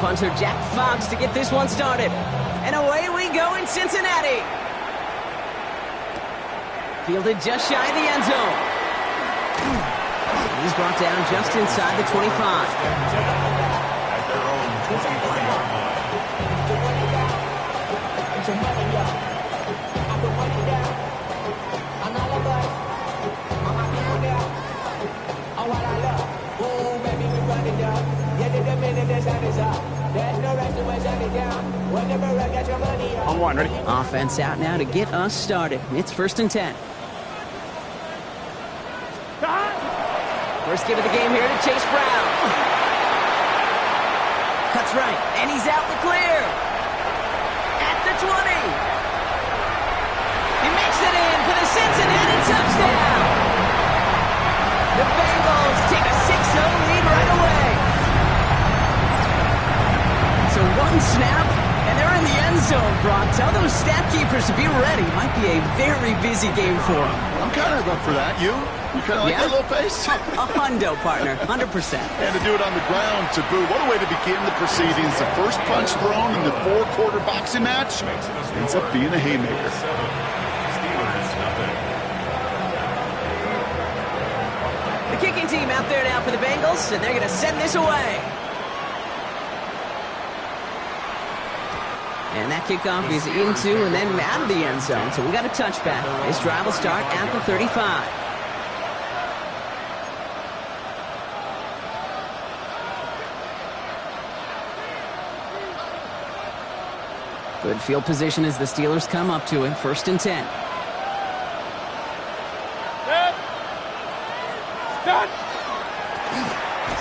punter Jack Fox to get this one started. And away we go in Cincinnati. Fielded just shy of the end zone. And he's brought down just inside the 25. At their own 23-yard line. On one, ready? Offense out now to get us started. It's 1st and 10. First give of the game here to Chase Brown. Cuts right, and he's out the clear. At the 20. He makes it in for the Cincinnati touchdown. The Bengals take a 6-0 lead right away. So one snap, and they're in the end zone, Brock. Tell those stat keepers to be ready. Might be a very busy game for them. I'm kind of up for that. You kind of like that little pace? A hundo, partner, 100%. And to do it on the ground, to boot. What a way to begin the proceedings. The first punch thrown in the 4-quarter boxing match ends up being a haymaker. The kicking team out there now for the Bengals, and they're going to send this away. And that kickoff is into and then out of the end zone. So we got a touchback. This drive will start at the 35. Good field position as the Steelers come up to it. 1st and 10.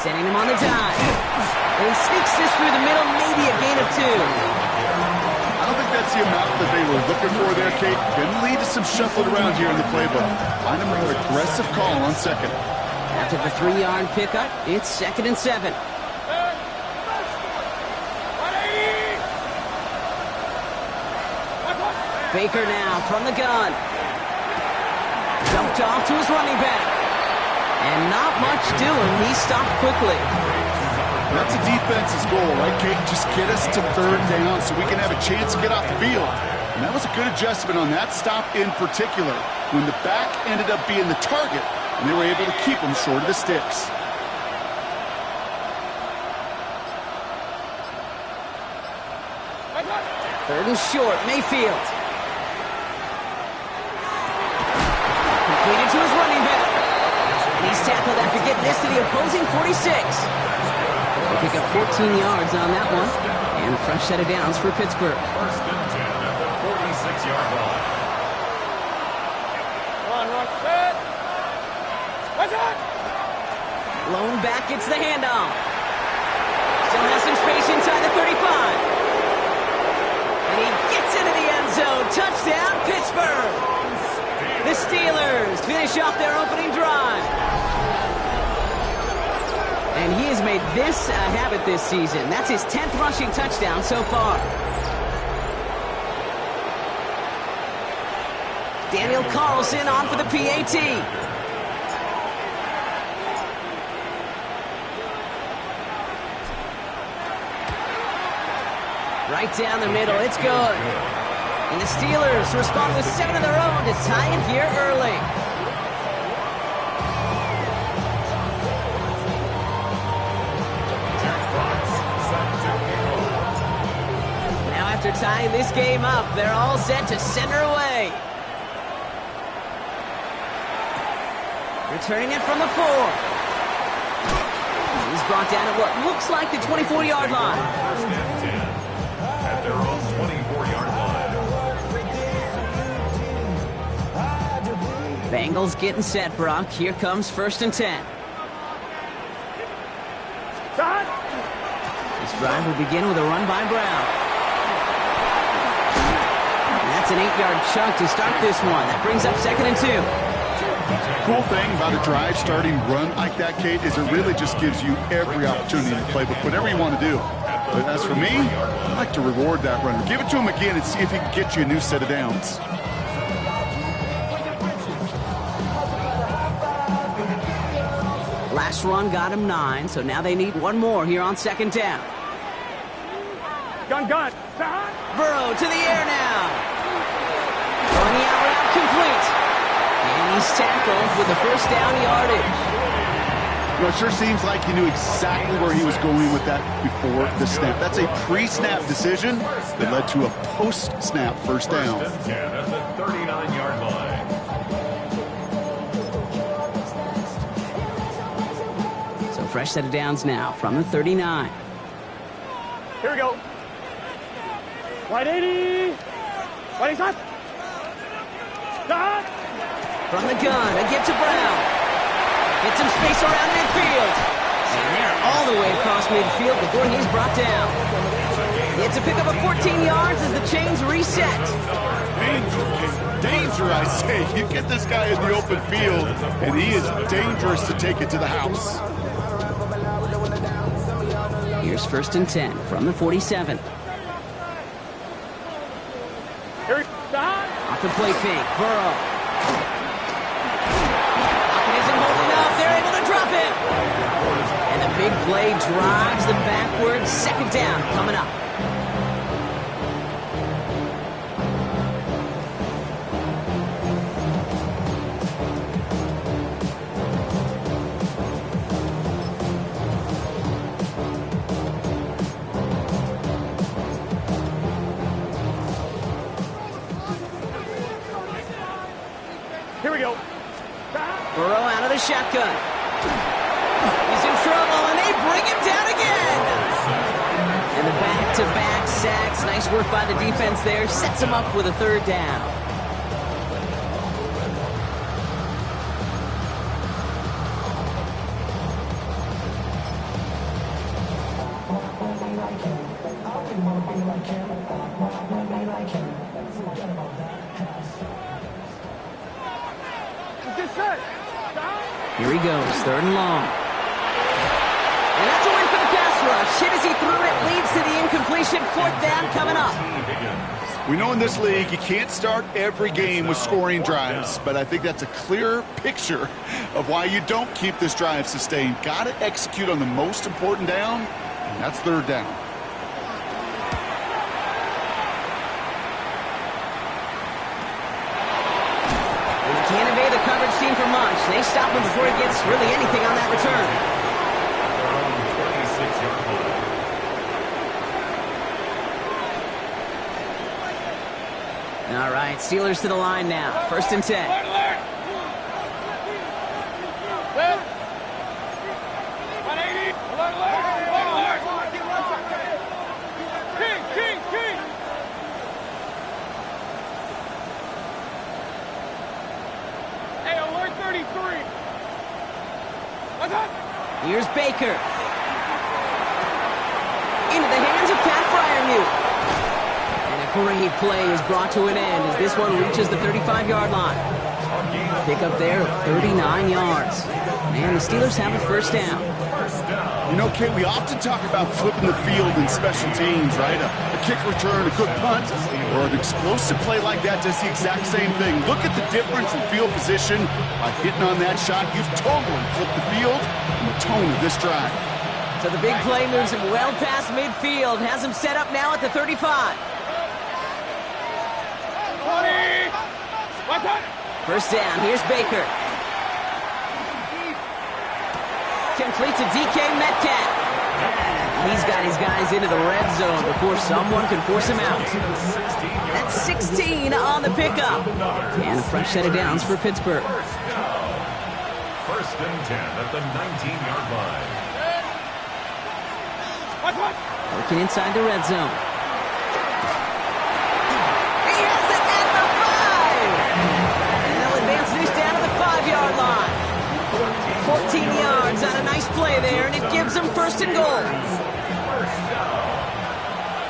Sending him on the dive. And he sneaks this through the middle, maybe a gain of 2. I don't think that's the amount that they were looking for there, Kate. Going to lead to some shuffling around here in the playbook. Find a more aggressive call on second. After the 3-yard pickup, it's 2nd and 7. Baker now from the gun. Dumped off to his running back. And not much doing. He stopped quickly. That's a defense's goal, right, Kate? Just get us to 3rd down so we can have a chance to get off the field. And that was a good adjustment on that stop in particular, when the back ended up being the target, and they were able to keep him short of the sticks. Third and short, Mayfield. Completed to his running back. And he's tackled after getting this to the opposing 46. They pick up 14 yards on that one. And a fresh set of downs for Pittsburgh. 1st and 10 at the 46-yard line. Lone back gets the handoff. Still has some space inside the 35. And he gets into the end zone. Touchdown, Pittsburgh. The Steelers finish off their opening drive. And he has made this a habit this season. That's his 10th rushing touchdown so far. Daniel Carlson on for the PAT. Right down the middle, it's good. And the Steelers respond with 7 of their own to tie it here early. Now after tying this game up, they're all set to send her away. Returning it from the 4. He's brought down at what looks like the 24-yard line. 1st and 10 at their own 24-yard line. Bengals getting set, Brock. Here comes 1st and 10. This drive will begin with a run by Brown. And that's an 8-yard chunk to start this one. That brings up 2nd and 2. Cool thing about a drive starting run like that, Kate, is it really just gives you every opportunity to play with whatever you want to do. But as for me, I like to reward that runner. Give it to him again and see if he can get you a new set of downs. Last run got him 9, so now they need one more here on 2nd down. Gun. Burrow to the air now. Throwing the out route complete. And he's tackled with the first down yardage. Well, it sure seems like he knew exactly where he was going with that before the snap. That's a pre-snap decision that led to a post-snap first down. First and 10 at the 39-yard line. So fresh set of downs now from the 39. Here we go. Wide 80. Wide shot. Shot. From the gun, a get to Brown. Get some space around midfield. And they're all the way across midfield before he's brought down. It's a pickup of 14 yards as the chains reset. Danger, I say. You get this guy in the open field, and he is dangerous to take it to the house. Here's first and 10 from the 47. Off the play fake, Burrow. Pocket isn't holding up. They're able to drop it. And the big play drives them backwards. Second down coming up. Here we go. Burrow out of the shotgun. He's in trouble, and they bring him down again. And the back-to-back sacks. Nice work by the defense there. Sets him up with a third down. Here he goes, third and long. And that's a win for the pass rush. Hit as he threw it, leads to the incompletion. Fourth down coming up. We know in this league you can't start every game with scoring drives, but I think that's a clear picture of why you don't keep this drive sustained. Got to execute on the most important down, and that's third down. Can't evade the coverage team for much. They stop him before he gets really anything on that return. All right, Steelers to the line now. First and 10. Here's Baker. Into the hands of Pat Fryermuth. And a great play is brought to an end as this one reaches the 35-yard line. Pickup there of 39 yards. And the Steelers have a first down. You know, Kate, we often talk about flipping the field in special teams, right? A kick return, a good punt, or an explosive play like that does the exact same thing. Look at the difference in field position. By hitting on that shot, you've totally flipped the field and the tone of this drive. So the big play moves him well past midfield, has him set up now at the 35. 20. First down, here's Baker. Complete to DK Metcalf. He's got his guys into the red zone before someone can force him out. That's 16 on the pickup. And a fresh set of downs for Pittsburgh. First and 10 at the 19-yard line. Working inside the red zone. He has it at the 5! And they'll advance this down to the 5-yard line. 14 yards on a nice play there, and it gives them first and goal.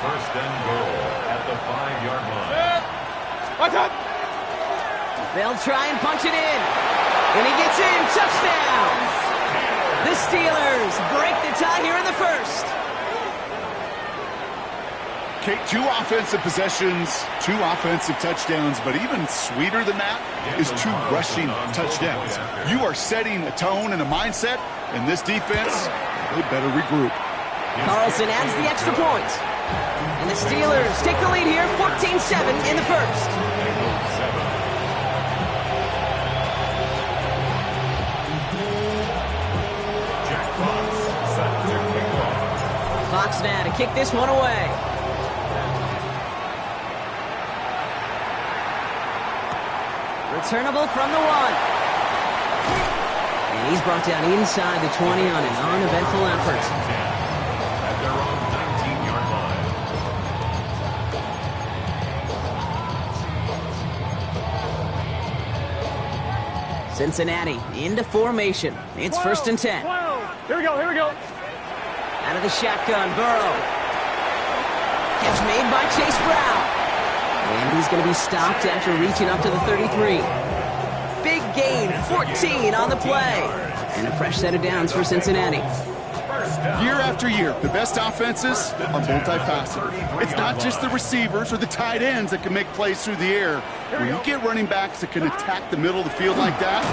First and goal at the 5-yard line. They'll try and punch it in. And he gets in. Touchdown! The Steelers break the tie here in the first. Kate, 2 offensive possessions, 2 offensive touchdowns, but even sweeter than that is 2 rushing touchdowns. You are setting a tone and a mindset, and this defense, they better regroup. Carlson adds the extra point. And the Steelers take the lead here, 14-7 in the first. Fox now to kick this one away. Returnable from the 1. And he's brought down inside the 20 on an uneventful effort. At their own 19-yard line. Cincinnati into formation. It's 1st and 10. Here we go, here we go. Out of the shotgun, Burrow. Catch made by Chase Brown. And he's going to be stopped after reaching up to the 33. Big gain, 14 on the play. And a fresh set of downs for Cincinnati. Year after year, the best offenses are multifaceted. It's not just the receivers or the tight ends that can make plays through the air. When you get running backs that can attack the middle of the field like that,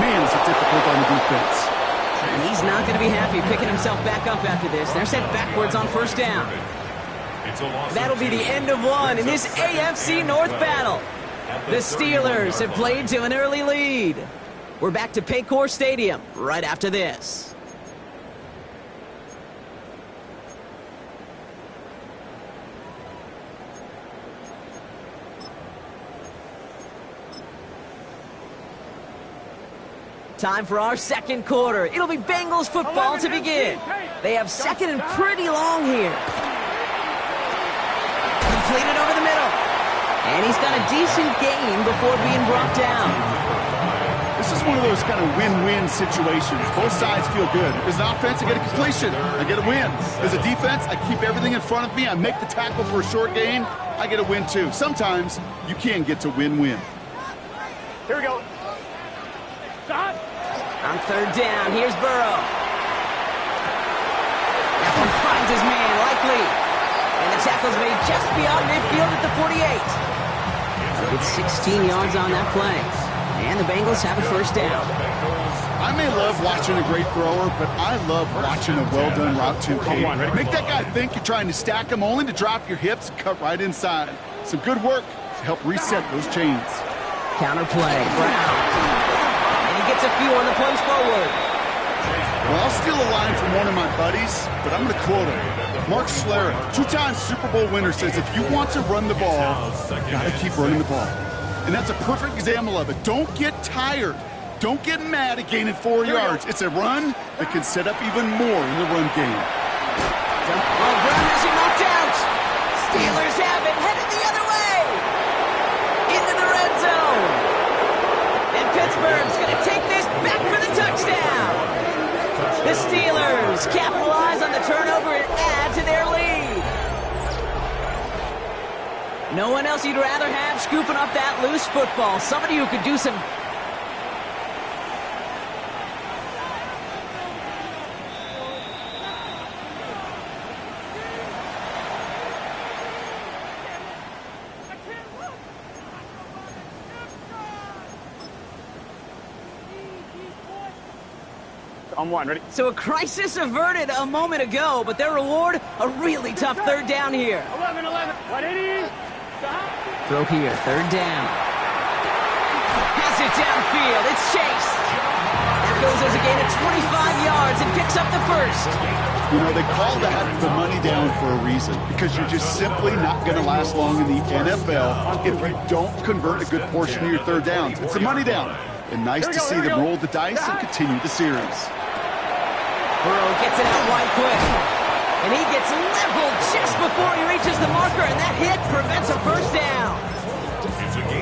man, is it difficult on the defense. And he's not going to be happy picking himself back up after this. They're set backwards on 1st down. That'll be the end of one in this AFC North battle. The Steelers have played to an early lead. We're back to Paycor Stadium right after this. Time for our second quarter. It'll be Bengals football to begin. They have second and pretty long here. Completed over the middle. And he's got a decent gain before being brought down. This is one of those kind of win-win situations. Both sides feel good. As an offense, I get a completion. I get a win. As a defense, I keep everything in front of me. I make the tackle for a short gain. I get a win, too. Sometimes you can get to win-win. Here we go. Stop. On 3rd down, here's Burrow. That one finds his man, likely. And the tackle's made just beyond midfield at the 48. It's 16 yards on that play. And the Bengals have a 1st down. I may love watching a great thrower, but I love watching a well-done route too, Kate. Make that guy think you're trying to stack him only to drop your hips and cut right inside. Some good work to help reset those chains. Counter play, Brown. Gets a few on the plunge forward. Well, I'll steal a line from one of my buddies, but I'm going to quote him. Mark Schlereth, 2-time Super Bowl winner, says if you want to run the ball, you got to keep running the ball. And that's a perfect example of it. Don't get tired. Don't get mad at gaining 4 yards. It's a run that can set up even more in the run game. Well, Brown has him knocked out. Steelers have it, headed the other way. Into the red zone. And Pittsburgh's going to take this back for the touchdown. The Steelers capitalize on the turnover and add to their lead. No one else you'd rather have scooping up that loose football. Somebody who could do some... On 1, ready? So a crisis averted a moment ago, but their reward, a really tough 3rd down here. 11, 180. Stop. Throw here, 3rd down. Has it downfield, it's Chase. That goes as a gain of 25 yards and picks up the 1st. You know, they call that the money down for a reason, because you're just simply not going to last long in the NFL if you don't convert a good portion of your 3rd downs. It's a money down. And nice to see them roll the dice and continue the series. Burrow gets it out wide quick. And he gets leveled just before he reaches the marker, and that hit prevents a 1st down.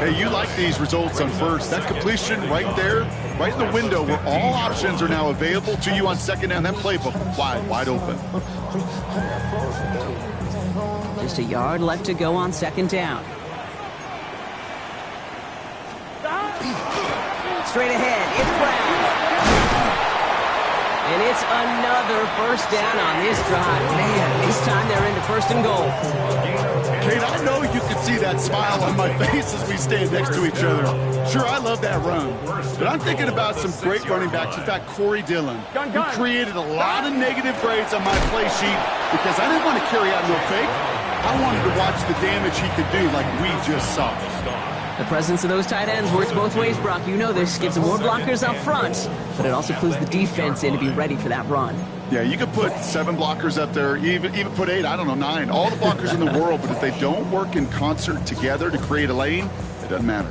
Hey, you like these results on 1st. That completion right there, right in the window where all options are now available to you on 2nd down. That playbook wide open. Just a yard left to go on 2nd down. Straight ahead, it's Brown. And gets another first down on this drive. Man, this time they're into first and goal. Kate, I know you can see that smile on my face as we stand next to each other. Sure, I love that run. But I'm thinking about some great running backs. In fact, Corey Dillon, who created a lot of negative grades on my play sheet because I didn't want to carry out no fake. I wanted to watch the damage he could do like we just saw. The presence of those tight ends works both ways, Brock. You know this. Gives them more blockers up front, but it also clues the defense in to be ready for that run. Yeah, you could put 7 blockers up there, even put 8, I don't know, 9. All the blockers in the world, but if they don't work in concert together to create a lane, it doesn't matter.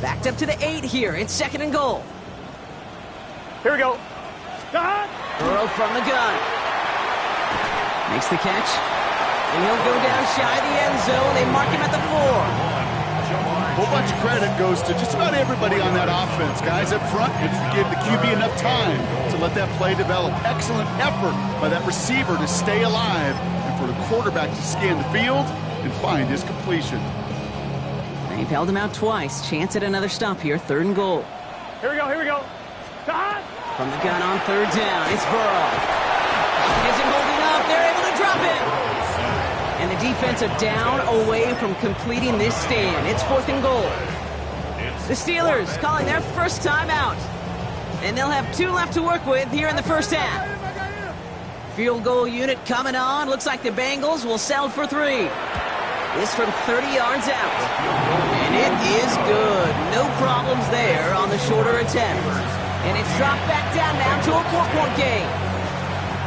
Backed up to the 8 here. It's second and goal. Here we go. Stop. Burrow from the gun. Makes the catch. And he'll go down shy of the end zone. They mark him at the 4. A whole bunch of credit goes to just about everybody on that offense. Guys up front, give the QB enough time to let that play develop. Excellent effort by that receiver to stay alive and for the quarterback to scan the field and find his completion. They've held him out twice. Chance at another stop here. Third and goal. Here we go. Here we go. Stop. From the gun on third down, it's Burrow. Isn't holding up. They're able to drop it. And the defense are down away from completing this stand. It's fourth and goal. The Steelers calling their first time out. And they'll have 2 left to work with here in the first half. Field goal unit coming on. Looks like the Bengals will settle for 3. This from 30 yards out. And it is good. No problems there on the shorter attempt. And it's dropped back down now to a 4-point game.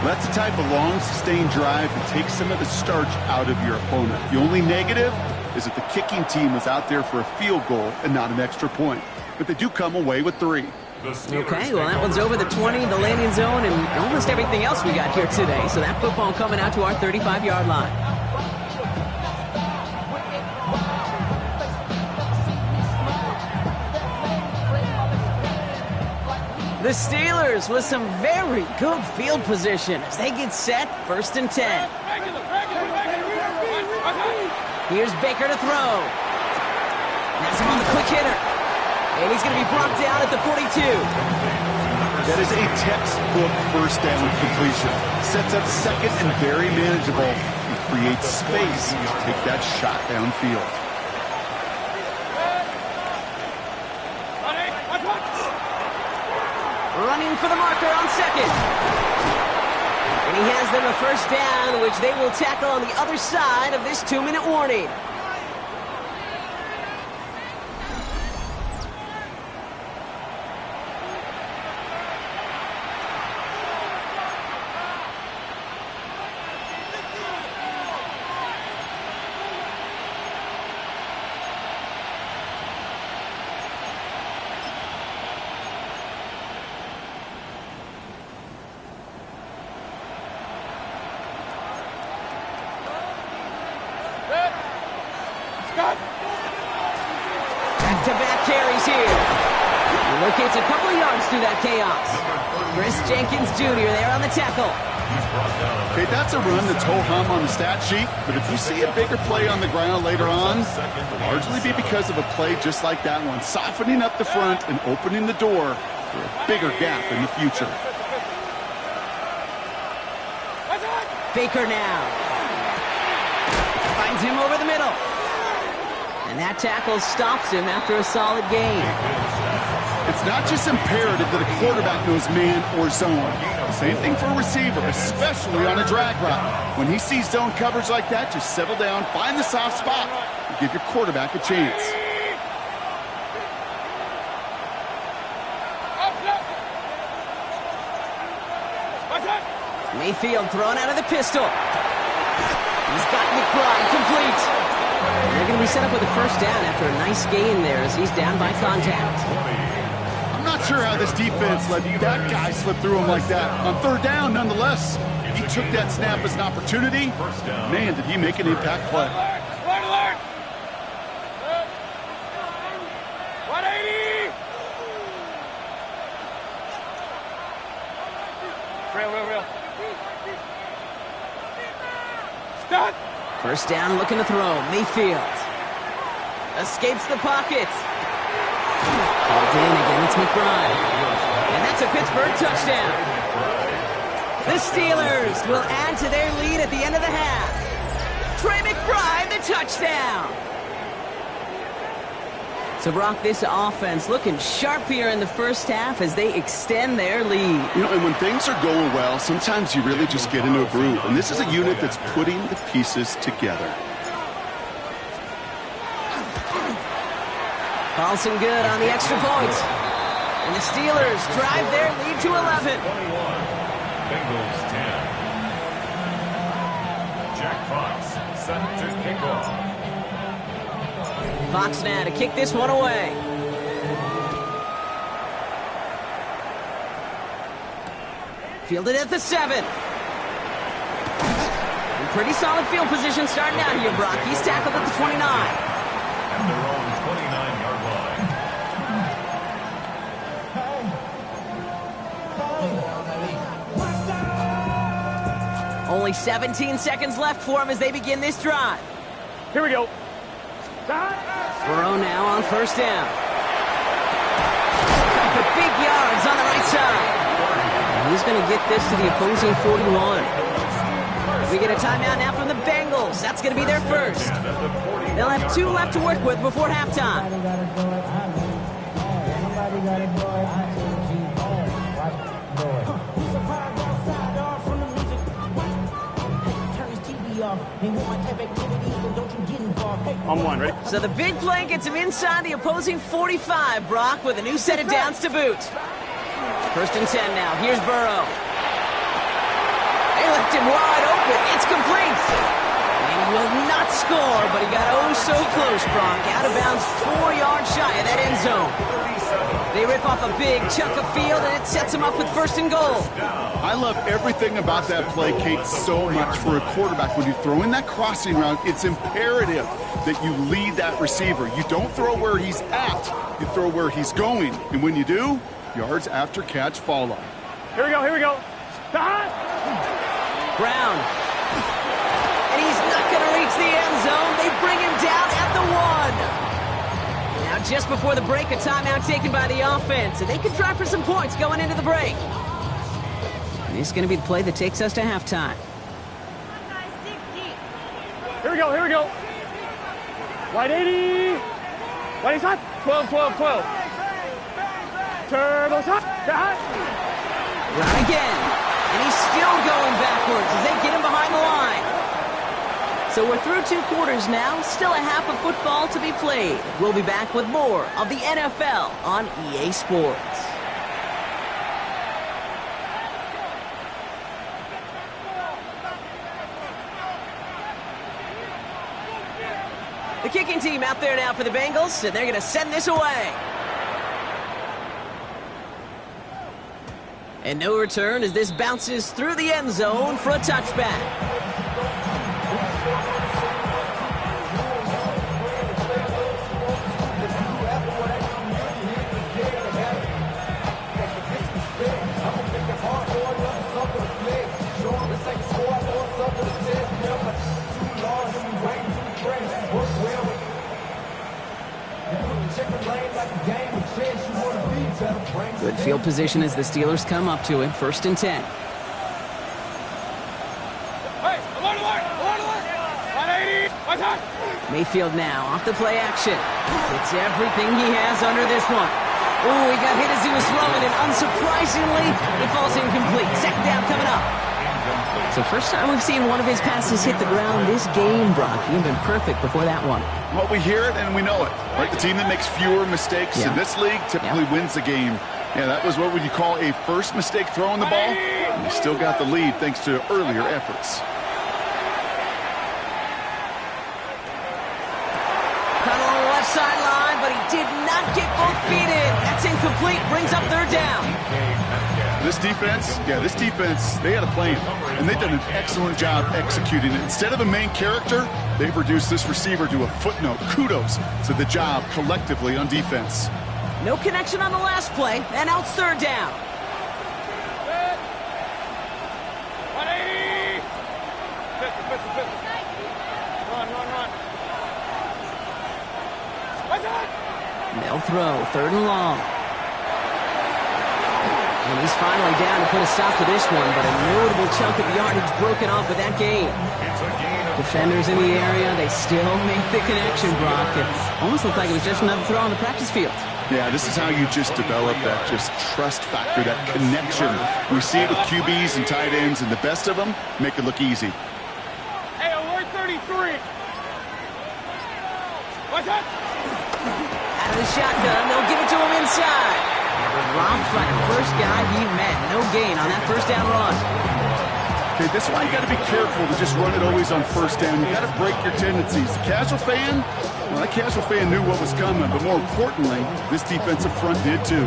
That's the type of long, sustained drive that takes some of the starch out of your opponent. The only negative is that the kicking team was out there for a field goal and not an extra point. But they do come away with 3. Okay, well, that one's over the 20, the landing zone, and almost everything else we got here today. So that football coming out to our 35-yard line. The Steelers with some very good field position as they get set, first and 10. Here's Baker to throw. Has him on the quick hitter. And he's going to be brought down at the 42. That is a textbook first down completion. Sets up second and very manageable and creates space to take that shot downfield. Running for the marker on second. And he has them a first down, which they will tackle on the other side of this 2-minute warning. Back-to-back carries here. He locates a couple of yards through that chaos. Chris Jenkins Jr. there on the tackle. Okay, that's a run that's ho-hum on the stat sheet, but if you see a bigger play on the ground later on, it'll largely be because of a play just like that one, softening up the front and opening the door for a bigger gap in the future. Baker now. Finds him over the middle. And that tackle stops him after a solid gain. It's not just imperative that a quarterback knows man or zone. Same thing for a receiver, especially on a drag route. When he sees zone coverage like that, just settle down, find the soft spot, and give your quarterback a chance. Mayfield thrown out of the pistol. He's got McBride complete. And they're going to be set up with a first down after a nice gain there as he's down by contact. I'm not sure how this defense let that guy slip through him like that. On third down, nonetheless, he took that snap as an opportunity. Man, did he make an impact play. Alert! 180! Real. Stop! First down, looking to throw. Mayfield escapes the pocket. Hauled in again, it's McBride. And that's a Pittsburgh touchdown. The Steelers will add to their lead at the end of the half. Trey McBride, the touchdown. So, Brock, this offense looking sharp here in the first half as they extend their lead. You know, and when things are going well, sometimes you really just get into a groove. And this is a unit that's putting the pieces together. Paulson good on the extra point. And the Steelers drive their lead to 11. 21. Bengals 10. Jack Fox set to kick off. Fox now to kick this one away. Fielded at the 7. In pretty solid field position starting out here, Brock. He's tackled at the 29. At their own 29-yard line. Only 17 seconds left for him as they begin this drive. Here we go. Burrow now on first down. For big yards on the right side. And he's going to get this to the opposing 41. We get a timeout now from the Bengals. That's going to be their first. They'll have 2 left to work with before halftime. On one, ready? So the big play gets him inside the opposing 45, Brock, with a new set of downs to boot. First and 10 now. Here's Burrow. They left him wide open. It's complete. And he will not score, but he got oh so close, Brock. Out of bounds 4 yards shy of that end zone. They rip off a big chunk of field, and it sets him up with first and goal. I love everything about that play, Kate, so much for a quarterback. When you throw in that crossing route, it's imperative that you lead that receiver. You don't throw where he's at. You throw where he's going. And when you do, yards after catch follow. Here we go, here we go. Brown. And he's not going to reach the end zone. They bring him down at the 1. Now, just before the break, a timeout taken by the offense. And they can try for some points going into the break. This is going to be the play that takes us to halftime. Here we go, here we go. Wide 80. Wide side. 12, 12, 12. Turbo shot. Right again. And he's still going backwards as they get him behind the line. So we're through 2 quarters now. Still a half of football to be played. We'll be back with more of the NFL on EA Sports. The kicking team out there now for the Bengals, and they're going to send this away. And no return as this bounces through the end zone for a touchback. Good field position as the Steelers come up to him. First and 10. Hey, alert, alert, alert, alert. 180, what's that? Mayfield now off the play action. It's everything he has under this one. Ooh, he got hit as he was throwing, and unsurprisingly, it falls incomplete. Second down coming up. So first time we've seen one of his passes hit the ground this game, Brock. He'd been perfect before that one. Well, we hear it and we know it. Right? The team that makes fewer mistakes in this league typically wins the game. Yeah, that was what would you call a first mistake throwing the ball. And they still got the lead thanks to earlier efforts. Caught along the left sideline, but he did not get both feet in. That's incomplete. Brings up third down. This defense, they had a plan. And they've done an excellent job executing it. Instead of a main character, they've reduced this receiver to a footnote. Kudos to the job collectively on defense. No connection on the last play, and now it's third down. 180. 50, 50, 50. Run, run, run. What's that? They'll throw third and long. And he's finally down to put a stop to this one, but a notable chunk of yardage broken off with that gain. Defenders in the area, they still make the connection, Brock. It almost looked like it was just another throw on the practice field. Yeah, this is how you just develop that just trust factor, that connection. We see it with QBs and tight ends, and the best of them make it look easy. Hey, alert 33. What's that? Out of the shotgun, they'll give it to him inside. Robbed by the first guy he met. No gain on that first down run. Okay, this is why you got to be careful to just run it always on first down. You got to break your tendencies. The casual fan, well, that casual fan knew what was coming, but more importantly, this defensive front did too.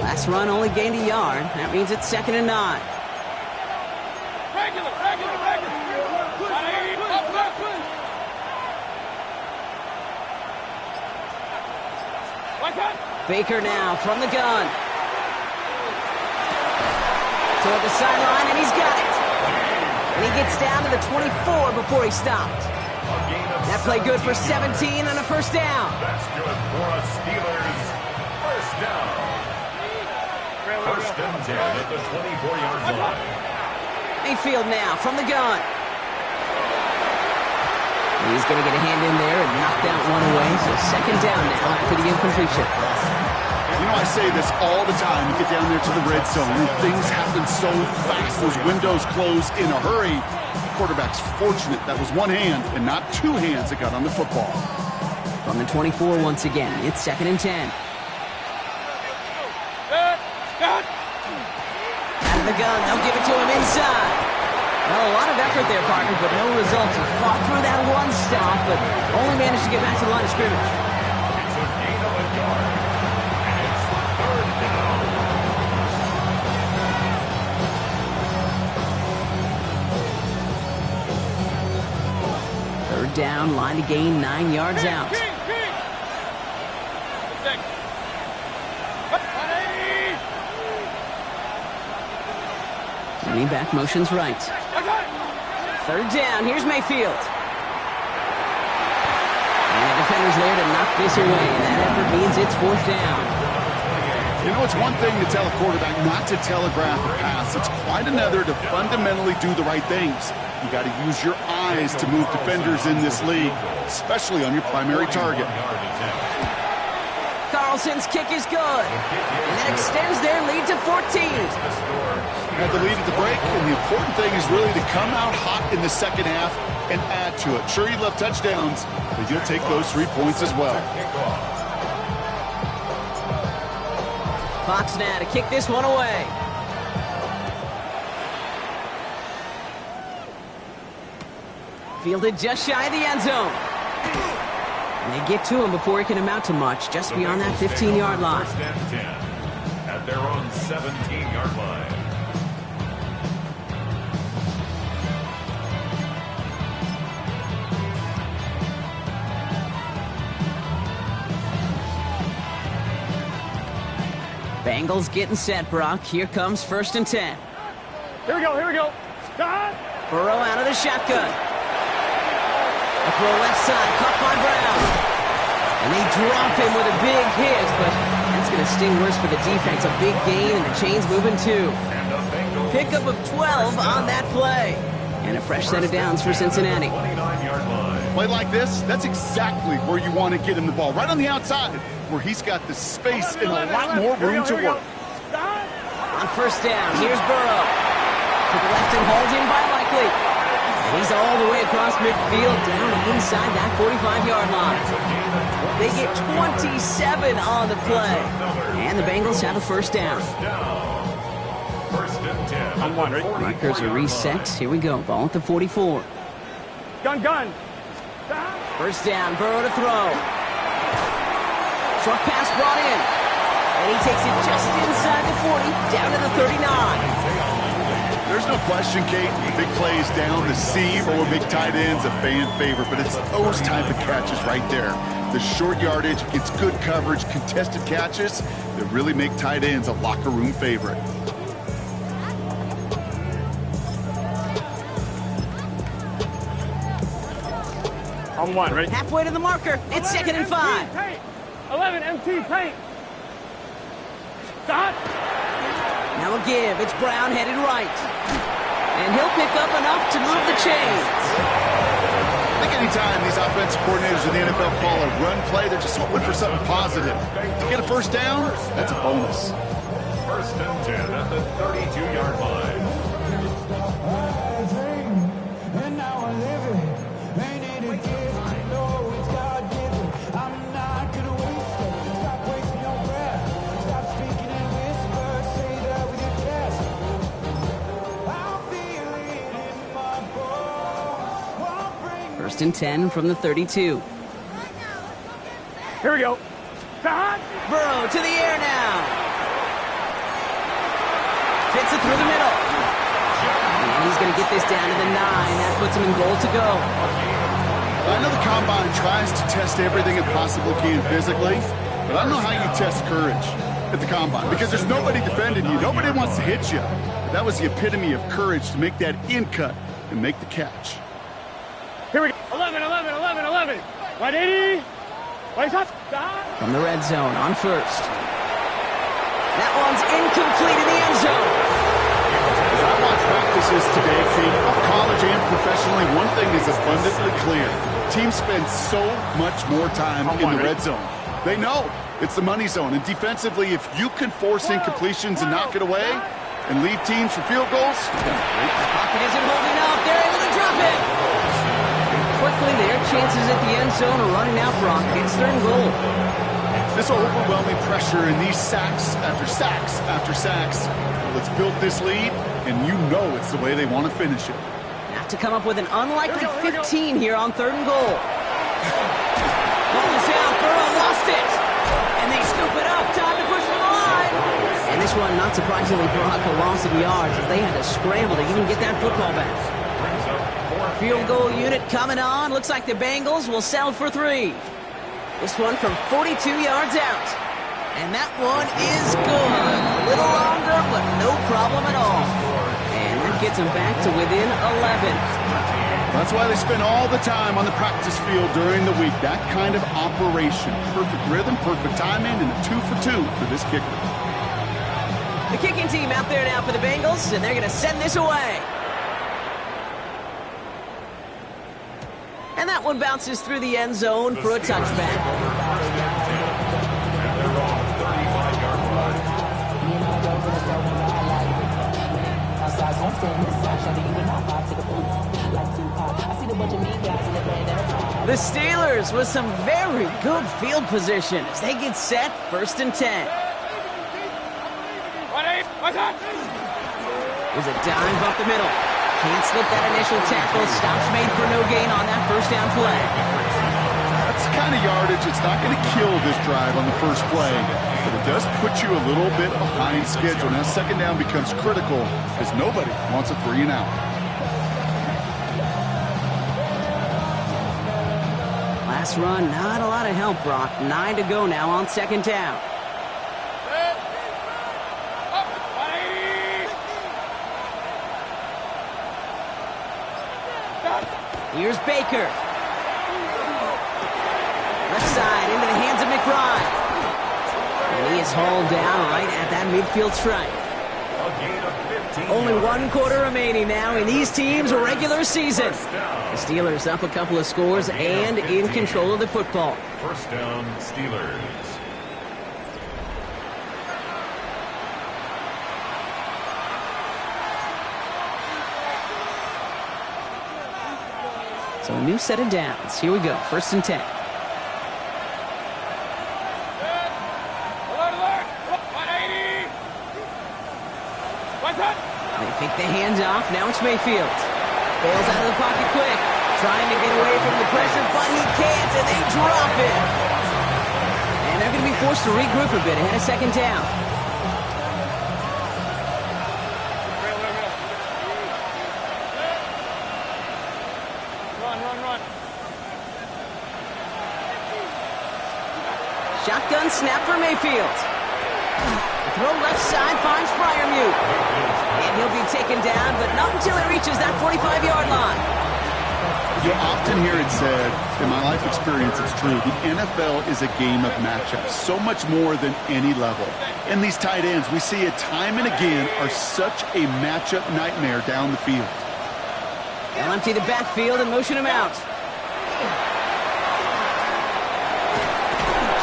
Last run only gained a yard. That means it's 2nd and 9. Regular. What's that? Baker now from the gun. Toward the sideline, and he's got it. And he gets down to the 24 before he stopped. That play good for 17 and a first down. That's good for us Steelers. First down. First and 10 at the 24-yard line. Mayfield now from the gun. He's going to get a hand in there and knock that one away. So 2nd down now after the incompletion. You know, I say this all the time. You get down there to the red zone, and things happen so fast. Those windows close in a hurry. The quarterback's fortunate that was one hand and not two hands that got on the football. From the 24 once again, it's 2nd and 10. Out of the gun, they'll give it to him inside. Well, a lot of effort there, partner, but no results. He fought through that one stop, but only managed to get back to the line of scrimmage. It's a gain of a yard. And it's 3rd down. Third down, line to gain 9 yards out. Running back motions right. 3rd down, here's Mayfield. And the defender's there to knock this away, and that effort means it's 4th down. You know, it's one thing to tell a quarterback not to telegraph a pass. It's quite another to fundamentally do the right things. You got to use your eyes to move defenders in this league, especially on your primary target. Carlson's kick is good, and that extends their lead to 14. Had the lead at the break, and the important thing is really to come out hot in the second half and add to it. Sure, you love touchdowns, but you'll take those 3 points as well. Fox now to kick this one away. Fielded just shy of the end zone. And they get to him before he can amount to much, just beyond that 15-yard line. First and 10 at their own 17-yard line. Bengals getting set, Brock. Here comes 1st and 10. Here we go. Stop. Burrow out of the shotgun. A throw left side, caught by Brown. And they drop him with a big hit, but that's going to sting worse for the defense. A big gain, and the chain's moving too. Pickup of 12 on that play. And a fresh set of downs for Cincinnati. 29-yard line. Play like this, that's exactly where you want to get him the ball. Right on the outside, where he's got the space and a lot more room to work. On 1st down, here's Burrow. To the left and hauled in by Likely. And he's all the way across midfield, down inside that 45-yard line. They get 27 on the play. And the Bengals have a 1st down. First and 10. I'm one, right? Markers are reset. Here we go. Ball at the 44. Gun. 1st down, Burrow to throw. Short pass brought in. And he takes it just inside the 40, down to the 39. There's no question, Kate, big plays down the seam or big tight ends, a fan favorite, but it's those type of catches right there. The short yardage, gets good coverage, contested catches that really make tight ends a locker room favorite. I'm one, right? Halfway to the marker. It's 2nd and 5. 11, MT, paint. Stop. Now a give. It's Brown headed right. And he'll pick up enough to move the chains. I think anytime these offensive coordinators in the NFL call a run play, they're just hoping for something positive. To get a first down, that's a bonus. First and 10 at the 32-yard line. And now I live it. Ain't it a gift? I know it's God-given. I'm not gonna waste it. Stop wasting your breath. Stop speaking in whispers. Say that with your chest. I feel it in my bones. Won't bring First and 10 from the 32. Here we go. Stop. Burrow to the air now. Fits it through the middle. And he's going to get this down to the 9. That puts him in goal to go. I know the Combine tries to test everything it possibly can physically, but I don't know how you test courage at the Combine because there's nobody defending you. Nobody wants to hit you. But that was the epitome of courage to make that in cut and make the catch. Here we go. 11, 11, 11, 11. 180. Right shot. Stop. From the red zone on first. That one's incomplete in the end zone. As I watch practices today, Kate, both college and professionally, one thing is abundantly clear. Teams spend so much more time in the red zone. They know it's the money zone. And defensively, if you can force incompletions and knock it away and leave teams for field goals, Pocket isn't holding up. They're able to drop it. And quickly, their chances at the end zone are running out. Brock hits third and goal. this overwhelming pressure and these sacks after sacks after sacks, well, it's built this lead, and you know it's the way they want to finish it. Have to come up with an unlikely 15 here on third and goal. Ball is out. Burrow lost it. And they scoop it up. Time to push for the line. And this one, not surprisingly, Brock a loss of yards as they had to scramble to even get that football back. Field goal unit coming on. Looks like the Bengals will settle for 3. This one from 42 yards out. And that one is good. A little longer, but no problem at all. And that gets them back to within 11. That's why they spend all the time on the practice field during the week. That kind of operation. Perfect rhythm, perfect timing, and a 2 for 2 for this kicker. The kicking team out there now for the Bengals, and they're going to send this away. And that one bounces through the end zone for a touchback. The Steelers with some very good field position as they get set, 1st and 10. There's a dive up the middle. Can't slip that initial tackle. Stops made for no gain on that first down play. That's the kind of yardage it's not going to kill this drive on the first play, but it does put you a little bit behind schedule. Now second down becomes critical as nobody wants a 3 and out. Last run, not a lot of help, Brock. 9 to go now on second down. Here's Baker. Left side into the hands of McBride. And he is hauled down right at that midfield stripe. Only 1 quarter remaining now in these teams' regular season. The Steelers up a couple of scores and in control of the football. First down, Steelers. So a new set of downs. Here we go. 1st and 10. They fake the handoff. Now it's Mayfield. Bails out of the pocket quick. Trying to get away from the pressure, but he can't, and they drop it. And they're going to be forced to regroup a bit ahead of second down. Shotgun snap for Mayfield. The throw left side finds Freiermuth. And he'll be taken down, but not until he reaches that 45-yard line. You often hear it said, in my life experience, it's true, the NFL is a game of matchups, so much more than any level. And these tight ends, we see it time and again, are such a matchup nightmare down the field. They'll empty the backfield and motion him out.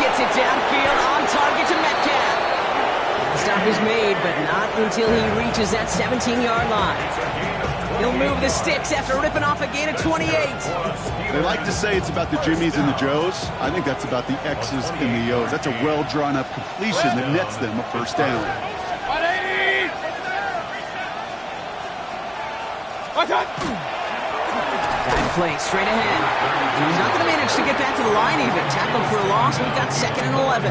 Gets it downfield, on target to Metcalf. The stop is made, but not until he reaches that 17-yard line. He'll move the sticks after ripping off a gain of 28. They like to say it's about the Jimmies and the Joes. I think that's about the X's and the O's. That's a well-drawn-up completion that nets them a first down. 180! Watch out! Guide play straight ahead. And he's not going to manage to get back to the line even. Tackled for a loss. We've got 2nd and 11.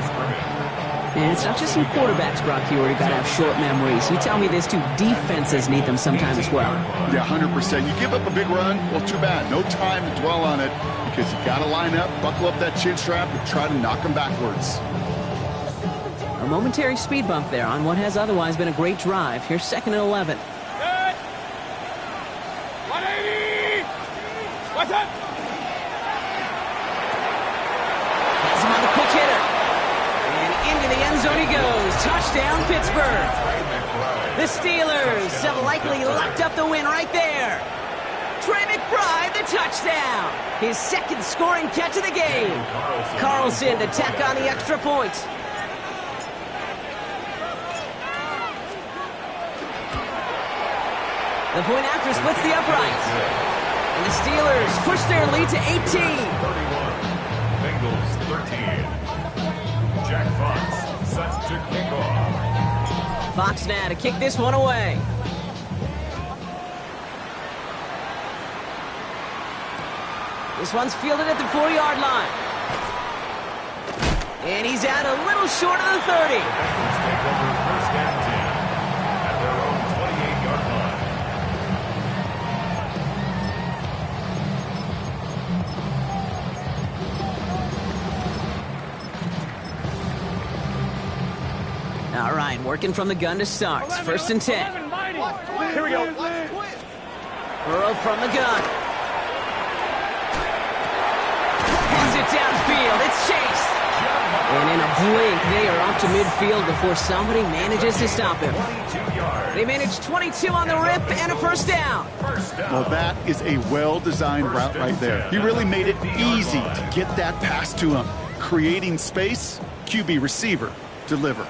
And it's not just some quarterbacks, Brock Huard, who got to have short memories. You tell me this too, defenses need them sometime as well. Yeah, 100%. You give up a big run, well, too bad. No time to dwell on it because you got to line up, buckle up that chin strap, and try to knock them backwards. A momentary speed bump there on what has otherwise been a great drive. Here's 2nd and 11. 180! Watch out! Has him on the quick hitter. Into the end zone he goes. Touchdown, Pittsburgh. The Steelers have likely locked up the win right there. Trey McBride, the touchdown. His 2nd scoring catch of the game. Carlson to tack on the extra point. The point after splits the uprights. And the Steelers push their lead to 18. 31. Bengals 13. Jack Fox sets to kick off. Fox now to kick this one away. This one's fielded at the 4-yard line. And he's out a little short of the 30. The Bengals take over 1st and 10 at their own 28-yard line. All right, working from the gun to start. 1st and 10. Here we go. Burrow from the gun. He's it downfield. It's Chase. And in a blink, they are up to midfield before somebody manages to stop him. 22 yards. They managed 22 on the rip and a first down. First down. Well, that is a well-designed route right there. He really made it easy to get that pass to him. Creating space, QB receiver, deliver.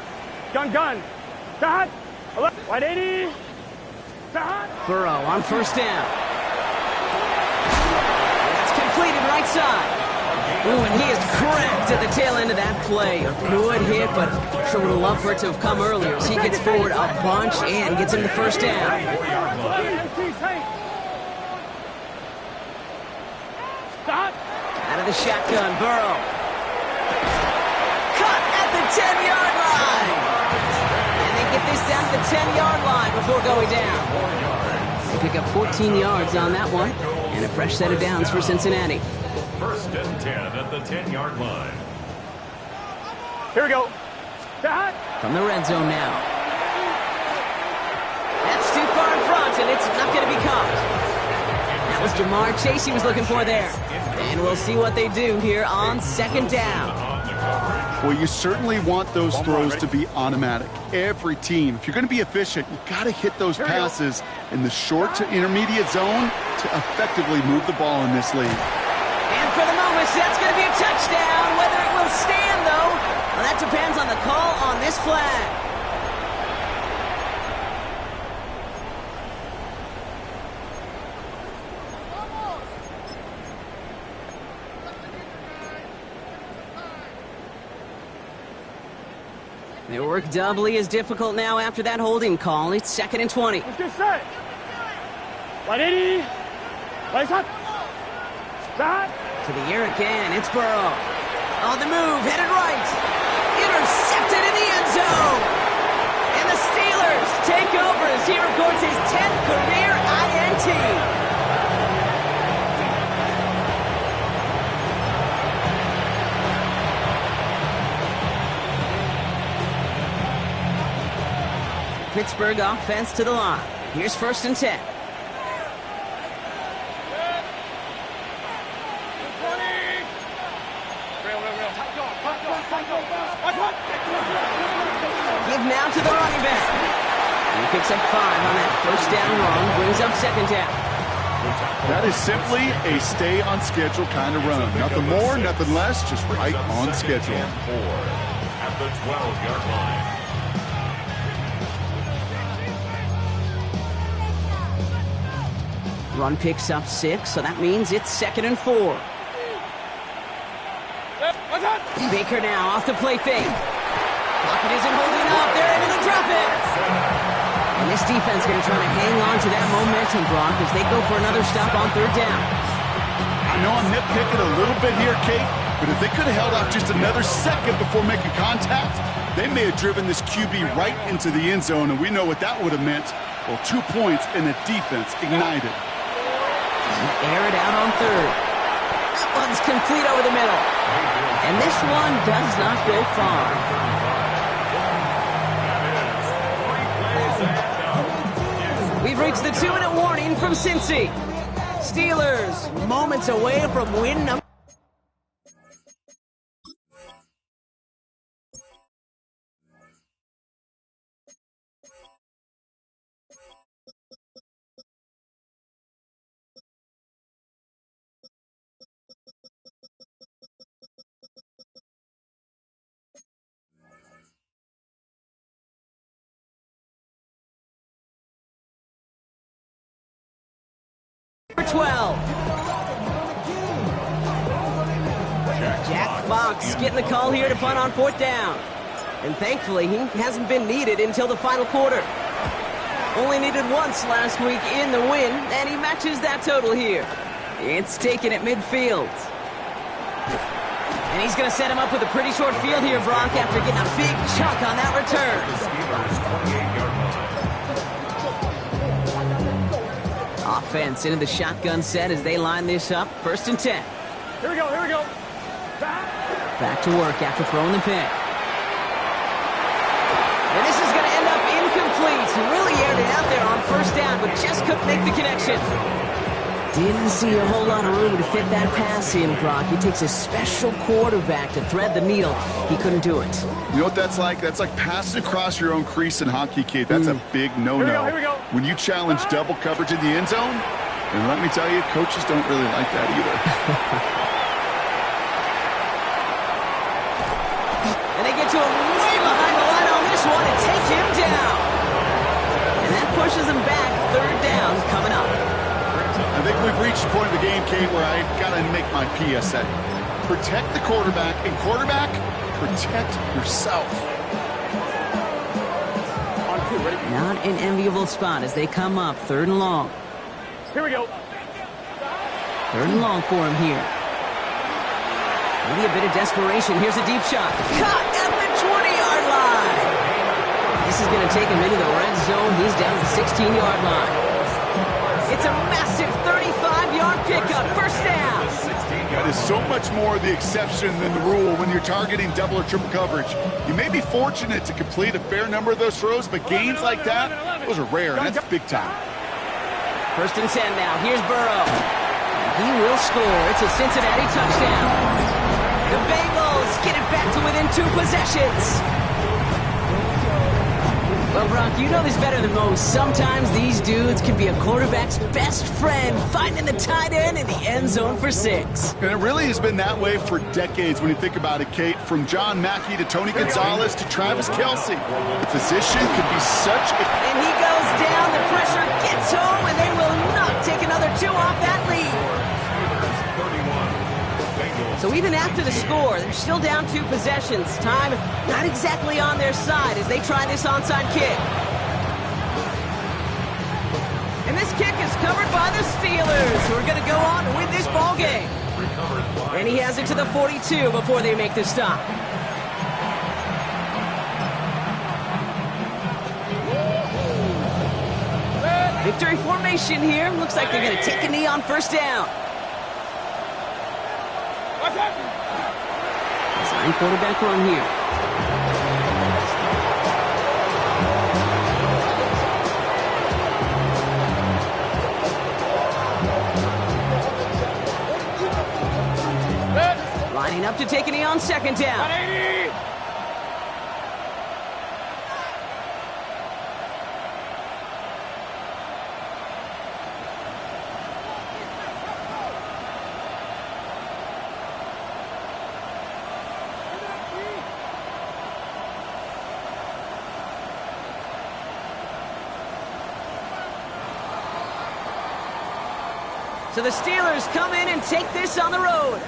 Gun. Start. 180. Start. Burrow on first down. It's completed right side. Ooh, and he is cracked at the tail end of that play. A good hit, but sure would have loved for it to have come earlier as he gets forward a bunch and gets him the first down. Start. Out of the shotgun, Burrow. Cut at the 10-yard line. And they get this down to the 10-yard line before going down. They pick up 14 yards on that one, and a fresh set of downs for Cincinnati. 1st and 10 at the 10-yard line. Here we go. Start. From the red zone now. That's too far in front, and it's not going to be caught. That was Jamar Chase he was looking for there. And we'll see what they do here on 2nd down. Well, you certainly want those throws to be automatic. Every team, if you're going to be efficient, you got to hit those passes in the short to intermediate zone to effectively move the ball in this league. And for the moment, that's going to be a touchdown. Whether it will stand, though, well, that depends on the call on this flag. Their work doubly as difficult now after that holding call. It's 2nd and 20. Let's get set. 180. Lights up. Start. To the air again, it's Burrow. On the move, headed right. Intercepted in the end zone. And the Steelers take over as he records his 10th career INT. Pittsburgh offense to the line. Here's 1st and 10. now to the running back. He picks up 5 on that first down run, brings up second down. That is simply a stay-on-schedule kind of run. Nothing more, nothing less, just right on schedule. At the 12-yard line. Run picks up 6, so that means it's 2nd and 4. Baker now off the play fake. Pocket isn't holding up. They're able to drop it. And this defense is going to try to hang on to that momentum, Brock, as they go for another stop on 3rd down. I know I'm nitpicking a little bit here, Kate, but if they could have held off just another second before making contact, they may have driven this QB right into the end zone, and we know what that would have meant. Well, 2 points and the defense ignited. Air it out on 3rd. That one's complete over the middle. And this one does not go far. We've reached the 2-minute warning from Cincy. Steelers, moments away from win number. Number 12. Jack Fox getting the call here to punt on 4th down. And thankfully, he hasn't been needed until the final quarter. Only needed once last week in the win, and he matches that total here. It's taken at midfield. And he's going to set him up with a pretty short field here, Brock, after getting a big chunk on that return. Offense into the shotgun set as they line this up. 1st and 10. Here we go, here we go. Back to work after throwing the pick. And this is going to end up incomplete. He really aired it out there on 1st down, but just couldn't make the connection. Didn't see a whole lot of room to fit that pass in, Brock. It takes a special quarterback to thread the needle. He couldn't do it. You know what that's like? That's like passing across your own crease in hockey, Kate. That's a big no-no. Here we go. When you challenge double coverage in the end zone, and let me tell you, coaches don't really like that either. And they get to him way behind the line on this one and take him down. And that pushes him back. 3rd down coming up. I think we've reached the point of the game, Kate, where I've got to make my PSA. Protect the quarterback, and quarterback, protect yourself. Not an enviable spot as they come up 3rd and long. Here we go. 3rd and long for him here. Maybe a bit of desperation. Here's a deep shot. Caught at the 20-yard line. This is going to take him into the red zone. He's down to the 16-yard line. It's a massive 35-yard pickup. 1st down. That is so much more the exception than the rule when you're targeting double or triple coverage. You may be fortunate to complete a fair number of those throws, but gains like that, those are rare, and that's big time. 1st and 10 now. Here's Burrow. He will score. It's a Cincinnati touchdown. The Bengals get it back to within 2 possessions. Well, Brock, you know this better than most. Sometimes these dudes can be a quarterback's best friend, finding the tight end in the end zone for 6. And it really has been that way for decades when you think about it, Kate. From John Mackey to Tony Gonzalez to Travis Kelce. The position could be such a... And he goes down. The pressure gets home, and they will not take another 2 off that lead. So even after the score, they're still down 2 possessions. Time not exactly on their side as they try this onside kick. And this kick is covered by the Steelers, who are going to go on to win this ball game. And he has it to the 42 before they make the stop. Victory formation here. Looks like they're going to take a knee on 1st down. Design quarterback run here. Lining up to take a knee on 2nd down. So the Steelers come in and take this on the road.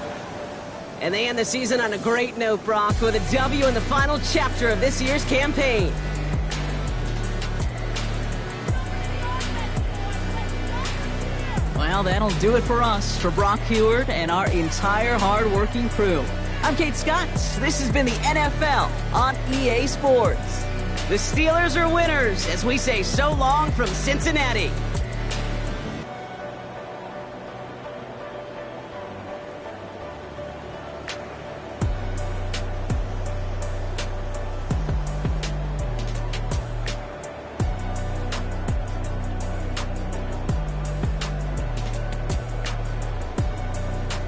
And they end the season on a great note, Brock, with a W in the final chapter of this year's campaign. Well, that'll do it for us, for Brock Heward and our entire hard-working crew. I'm Kate Scott. This has been the NFL on EA Sports. The Steelers are winners as we say so long from Cincinnati.